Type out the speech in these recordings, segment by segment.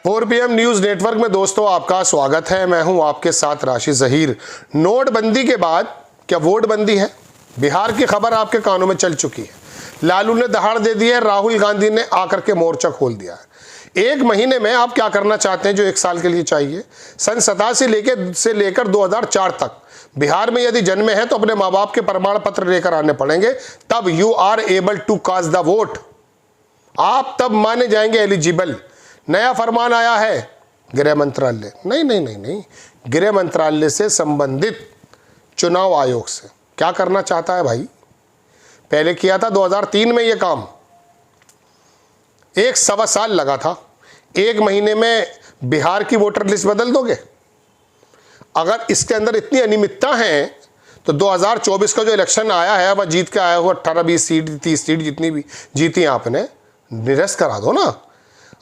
4 PM news network में दोस्तों आपका स्वागत है। मैं हूं आपके साथ राशिद जहीर। नोटबंदी के बाद क्या वोटबंदी है? बिहार की खबर आपके कानों में चल चुकी है। लालू ने दहाड़ दे दी है, राहुल गांधी ने आकर के मोर्चा खोल दिया है। एक महीने में आप क्या करना चाहते हैं जो 1 साल के लिए चाहिए? सन 87 से लेकर 2004 तक बिहार में यदि जन्मे हैं तो अपने माँ बाप के प्रमाण पत्र लेकर आने पड़ेंगे, तब you are able to cast the vote. आप तब माने जाएंगे एलिजिबल। नया फरमान आया है गृह मंत्रालय, नहीं, गृह मंत्रालय से संबंधित चुनाव आयोग से। क्या करना चाहता है भाई? पहले किया था 2003 में ये काम, 1 सवा साल लगा था। 1 महीने में बिहार की वोटर लिस्ट बदल दोगे? अगर इसके अंदर इतनी अनियमितता है तो 2024 का जो इलेक्शन आया है, वह जीत के आया हुआ 18-20 सीट 30 सीट जितनी भी जीती आपने, निरस्त करा दो ना।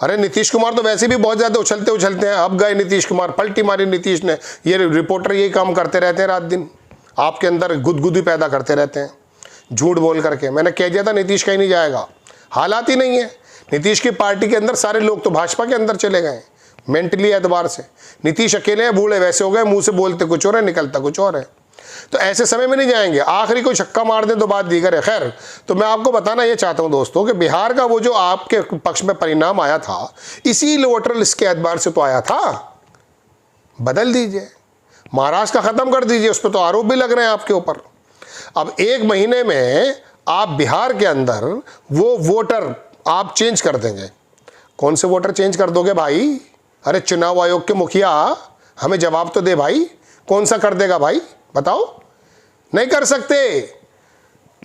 अरे नीतीश कुमार तो वैसे भी बहुत ज़्यादा उछलते हैं। अब गए नीतीश कुमार, पलटी मारी नीतीश ने। ये रिपोर्टर यही काम करते रहते हैं, रात दिन आपके अंदर गुदगुदी पैदा करते रहते हैं झूठ बोल करके। मैंने कह दिया था नीतीश कहीं नहीं जाएगा, हालात ही नहीं है। नीतीश की पार्टी के अंदर सारे लोग तो भाजपा के अंदर चले गए मेंटली एतबार से। नीतीश अकेले हैं, बूढ़े वैसे हो गए, मुंह से बोलते कुछ और है, निकलता कुछ और है। तो ऐसे समय में नहीं जाएंगे। आखिरी कोई छक्का मार दे तो बात दीगर है। खैर, तो मैं आपको बताना ये चाहता हूं दोस्तों कि बिहार का वो जो आपके पक्ष में परिणाम आया था, इसी वोटर लिस्ट के एतबार से तो आया था। बदल दीजिए, महाराष्ट्र का खत्म कर दीजिए, उस पर तो आरोप भी लग रहे हैं आपके ऊपर। अब 1 महीने में आप बिहार के अंदर वो वोटर आप चेंज कर देंगे। कौन से वोटर चेंज कर दोगे भाई? अरे चुनाव आयोग के मुखिया हमें जवाब तो दे भाई, कौन सा कर देगा भाई बताओ? नहीं कर सकते।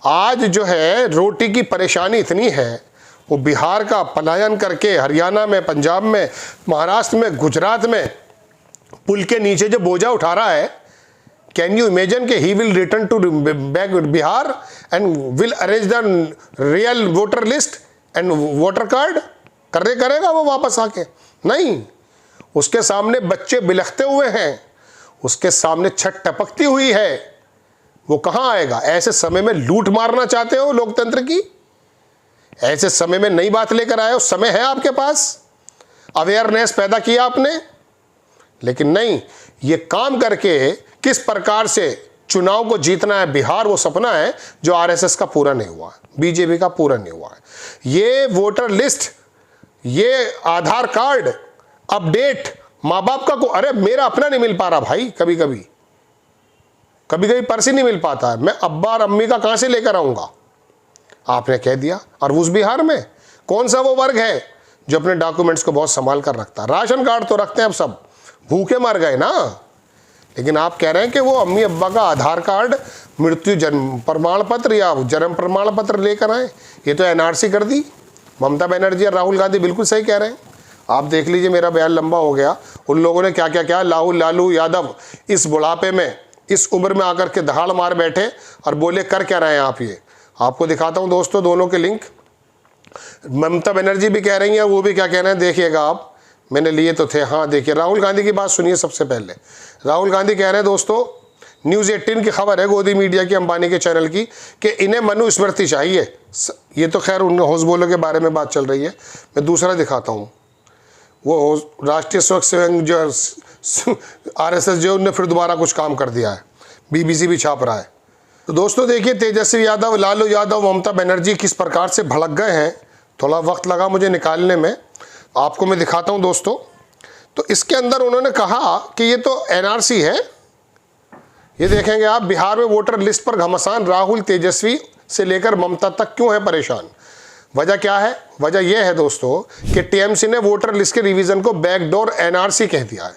आज जो है रोटी की परेशानी इतनी है, वो बिहार का पलायन करके हरियाणा में, पंजाब में, महाराष्ट्र में, गुजरात में पुल के नीचे जो बोझा उठा रहा है, कैन यू इमेजिन कि he will return to back Bihar and will arrange the real voter list and voter card? करेगा वो वापस आके? नहीं। उसके सामने बच्चे बिलखते हुए हैं, उसके सामने छत टपकती हुई है। वो कहां आएगा? ऐसे समय में लूट मारना चाहते हो लोकतंत्र की? ऐसे समय में नई बात लेकर आए हो? समय है आपके पास, अवेयरनेस पैदा किया आपने, लेकिन नहीं। ये काम करके किस प्रकार से चुनाव को जीतना है बिहार, वो सपना है जो आरएसएस का पूरा नहीं हुआ, बीजेपी का पूरा नहीं हुआ है। ये वोटर लिस्ट, ये आधार कार्ड अपडेट माँ बाप का अरे मेरा अपना नहीं मिल पा रहा भाई। कभी कभी पर्स ही नहीं मिल पाता है। मैं अब्बा और अम्मी का कहां से लेकर आऊंगा? आपने कह दिया। और उस बिहार में कौन सा वो वर्ग है जो अपने डॉक्यूमेंट्स को बहुत संभाल कर रखता है? राशन कार्ड तो रखते हैं, अब सब भूखे मर गए ना। लेकिन आप कह रहे हैं कि वो अम्मी अब्बा का आधार कार्ड, मृत्यु जन्म प्रमाण पत्र या जन्म प्रमाण पत्र लेकर आए। ये तो एनआरसी कर दी। ममता बनर्जी और राहुल गांधी बिल्कुल सही कह रहे हैं। आप देख लीजिए, मेरा बयान लंबा हो गया। उन लोगों ने क्या क्या क्या, लालू यादव इस बुढ़ापे में, इस उम्र में आकर के दहाड़ मार बैठे और बोले कर क्या रहे हैं आप। ये आपको दिखाता हूं दोस्तों दोनों के लिंक। ममता बनर्जी भी कह रही हैं, वो भी क्या कह रहे हैं देखिएगा आप। मैंने लिए तो थे, हाँ देखिए। राहुल गांधी की बात सुनिए सबसे पहले। राहुल गांधी कह रहे हैं दोस्तों, न्यूज़ 18 की खबर है, गोदी मीडिया की, अंबानी के चैनल की, कि इन्हें मनुस्मृति चाहिए। ये तो खैर उन हौसबोलों के बारे में बात चल रही है। मैं दूसरा दिखाता हूँ। वो राष्ट्रीय स्वयं सेवक जो आरएसएस जो, उनने फिर दोबारा कुछ काम कर दिया है, बीबीसी भी छाप रहा है। तो दोस्तों देखिए, तेजस्वी यादव, लालू यादव, ममता बनर्जी किस प्रकार से भड़क गए हैं। थोड़ा वक्त लगा मुझे निकालने में, आपको मैं दिखाता हूं दोस्तों। तो इसके अंदर उन्होंने कहा कि ये तो एनआरसी है। ये देखेंगे आप, बिहार में वोटर लिस्ट पर घमासान, राहुल तेजस्वी से लेकर ममता तक क्यों है परेशान। वजह क्या है? वजह यह है दोस्तों कि टीएमसी ने वोटर लिस्ट के रिवीजन को बैकडोर एनआरसी कह दिया है।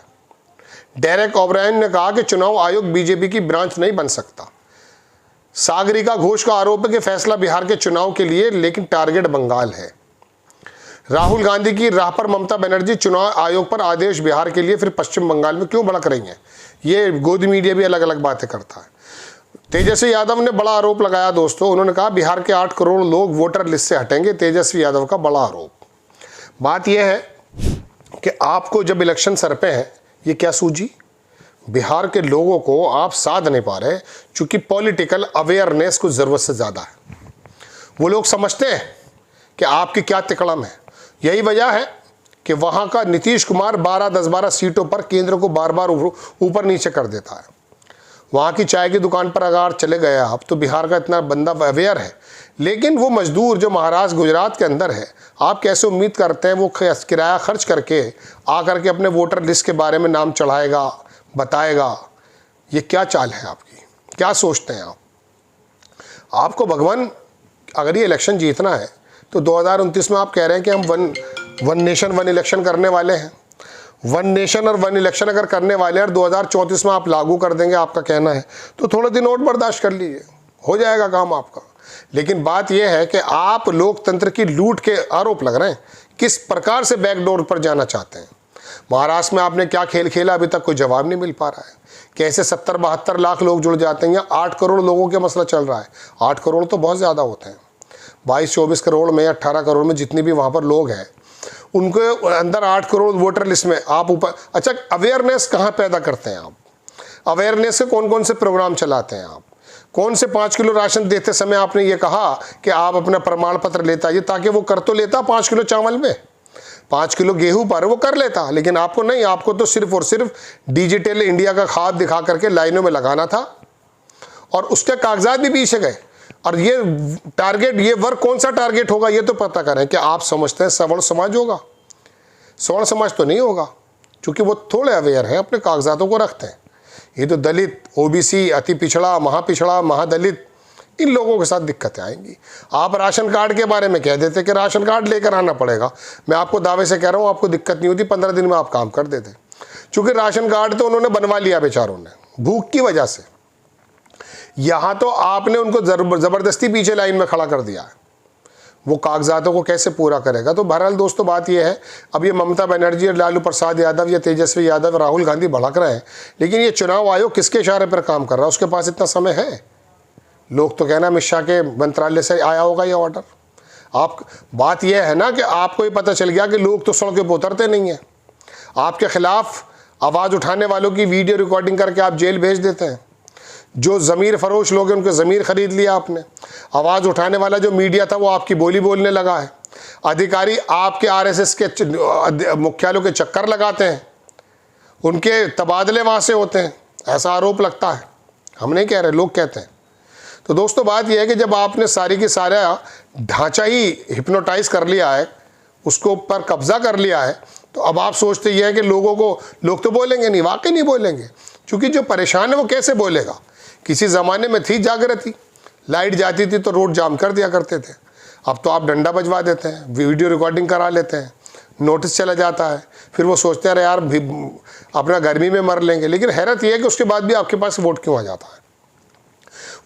डेरेक ओब्रायन ने कहा कि चुनाव आयोग बीजेपी की ब्रांच नहीं बन सकता। सागरिका घोष का आरोप है कि फैसला बिहार के चुनाव के लिए, लेकिन टारगेट बंगाल है। राहुल गांधी की राह पर ममता बनर्जी चुनाव आयोग पर आदेश बिहार के लिए, फिर पश्चिम बंगाल में क्यों भड़क रही हैं? ये गोदी मीडिया भी अलग अलग बातें करता है। तेजस्वी यादव ने बड़ा आरोप लगाया दोस्तों। उन्होंने कहा बिहार के 8 करोड़ लोग वोटर लिस्ट से हटेंगे। तेजस्वी यादव का बड़ा आरोप। बात यह है कि आपको जब इलेक्शन सर पे है, ये क्या सूझी? बिहार के लोगों को आप साध नहीं पा रहे, चूंकि पॉलिटिकल अवेयरनेस कुछ ज़रूरत से ज़्यादा है। वो लोग समझते हैं कि आपकी क्या तिकड़म है। यही वजह है कि वहाँ का नीतीश कुमार 10-12 सीटों पर केंद्र को बार बार ऊपर नीचे कर देता है। वहाँ की चाय की दुकान पर अगर चले गए आप तो बिहार का इतना बंदा अवेयर है, लेकिन वो मजदूर जो महाराष्ट्र गुजरात के अंदर है, आप कैसे उम्मीद करते हैं वो किराया खर्च करके आकर के अपने वोटर लिस्ट के बारे में नाम चढ़ाएगा, बताएगा? ये क्या चाल है आपकी? क्या सोचते हैं आप? आपको भगवान, अगर ये इलेक्शन जीतना है तो 2029 में आप कह रहे हैं कि हम वन नेशन वन इलेक्शन करने वाले हैं। वन नेशन और वन इलेक्शन अगर करने वाले हैं और 2034 में आप लागू कर देंगे, आपका कहना है, तो थोड़े दिन और बर्दाश्त कर लीजिए, हो जाएगा काम आपका। लेकिन बात यह है कि आप लोकतंत्र की लूट के आरोप लग रहे हैं। किस प्रकार से बैकडोर पर जाना चाहते हैं? महाराष्ट्र में आपने क्या खेल खेला, अभी तक कोई जवाब नहीं मिल पा रहा है। कैसे 70-72 लाख लोग जुड़ जाते हैं? यहाँ 8 करोड़ लोगों का मसला चल रहा है। 8 करोड़ तो बहुत ज़्यादा होते हैं। 22-24 करोड़ में, 18 करोड़ में जितने भी वहाँ पर लोग हैं, उनके अंदर 8 करोड़ वोटर लिस्ट में आप ऊपर। अच्छा, अवेयरनेस कहाँ पैदा करते हैं आप? अवेयरनेस के कौन कौन से प्रोग्राम चलाते हैं आप? कौन से 5 किलो राशन देते समय आपने ये कहा कि आप अपना प्रमाण पत्र लेता ये, ताकि वो कर तो लेता 5 किलो चावल में, 5 किलो गेहूं पर वो कर लेता, लेकिन आपको नहीं। आपको तो सिर्फ और सिर्फ डिजिटल इंडिया का खाद दिखा करके लाइनों में लगाना था और उसके कागजात भी पीछे गए। और ये टारगेट, ये वर्ग कौन सा टारगेट होगा ये तो पता करें। कि आप समझते हैं सवर्ण समाज होगा? सवर्ण समाज तो नहीं होगा, क्योंकि वो थोड़े अवेयर हैं, अपने कागजातों को रखते हैं। ये तो दलित, ओबीसी, अति पिछड़ा, महापिछड़ा, महादलित, इन लोगों के साथ दिक्कतें आएंगी। आप राशन कार्ड के बारे में कह देते कि राशन कार्ड लेकर आना पड़ेगा। मैं आपको दावे से कह रहा हूँ, आपको दिक्कत नहीं होती, 15 दिन में आप काम कर देते। क्योंकि राशन कार्ड तो उन्होंने बनवा लिया बेचारों ने, भूख की वजह से। यहाँ तो आपने उनको ज़बरदस्ती पीछे लाइन में खड़ा कर दिया है। वो कागजातों को कैसे पूरा करेगा? तो बहरहाल दोस्तों, बात यह है, अब ये ममता बनर्जी और लालू प्रसाद यादव या तेजस्वी यादव, राहुल गांधी भड़क रहे हैं, लेकिन ये चुनाव आयोग किसके इशारे पर काम कर रहा है? उसके पास इतना समय है? लोग तो कहना अमित शाह के मंत्रालय से आया होगा ये ऑर्डर। आप, बात यह है ना कि आपको ये पता चल गया कि लोग तो सड़कों पर उतरते नहीं हैं। आपके खिलाफ आवाज़ उठाने वालों की वीडियो रिकॉर्डिंग करके आप जेल भेज देते हैं। जो ज़मीर फरोश लोग हैं उनके ज़मीर खरीद लिया आपने। आवाज़ उठाने वाला जो मीडिया था वो आपकी बोली बोलने लगा है। अधिकारी आपके आरएसएस के मुख्यालयों के चक्कर लगाते हैं, उनके तबादले वहाँ से होते हैं, ऐसा आरोप लगता है। हम नहीं कह रहे, लोग कहते हैं। तो दोस्तों, बात यह है कि जब आपने सारी की सारा ढांचा ही हिप्नोटाइज कर लिया है, उसको ऊपर कब्जा कर लिया है, तो अब आप सोचते ये है कि लोगों को, लोग तो बोलेंगे नहीं, वाकई नहीं बोलेंगे, क्योंकि जो परेशान है वो कैसे बोलेगा? किसी ज़माने में थी जागृति, लाइट जाती थी तो रोड जाम कर दिया करते थे। अब तो आप डंडा बजवा देते हैं, वीडियो रिकॉर्डिंग करा लेते हैं, नोटिस चला जाता है, फिर वो सोचते हैं अरे यार अपना गर्मी में मर लेंगे। लेकिन हैरत यह है कि उसके बाद भी आपके पास वोट क्यों आ जाता है?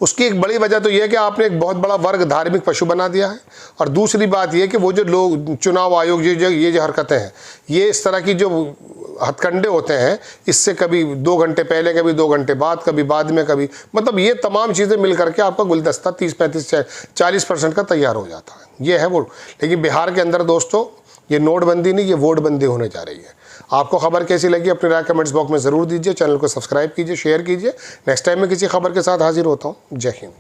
उसकी एक बड़ी वजह तो यह है कि आपने एक बहुत बड़ा वर्ग धार्मिक पशु बना दिया है। और दूसरी बात यह कि वो जो लोग, चुनाव आयोग ये जो हरकतें हैं, ये इस तरह की जो हथकंडे होते हैं, इससे कभी 2 घंटे पहले, कभी 2 घंटे बाद, कभी बाद में, कभी, मतलब ये तमाम चीज़ें मिल करके आपका गुलदस्ता 30-35-40% का तैयार हो जाता है। ये है वो। लेकिन बिहार के अंदर दोस्तों, ये नोटबंदी नहीं, ये वोटबंदी होने जा रही है। आपको खबर कैसी लगी अपनी राय कमेंट्स बॉक्स में ज़रूर दीजिए। चैनल को सब्सक्राइब कीजिए, शेयर कीजिए। नेक्स्ट टाइम मैं किसी खबर के साथ हाजिर होता हूँ। जय हिंद।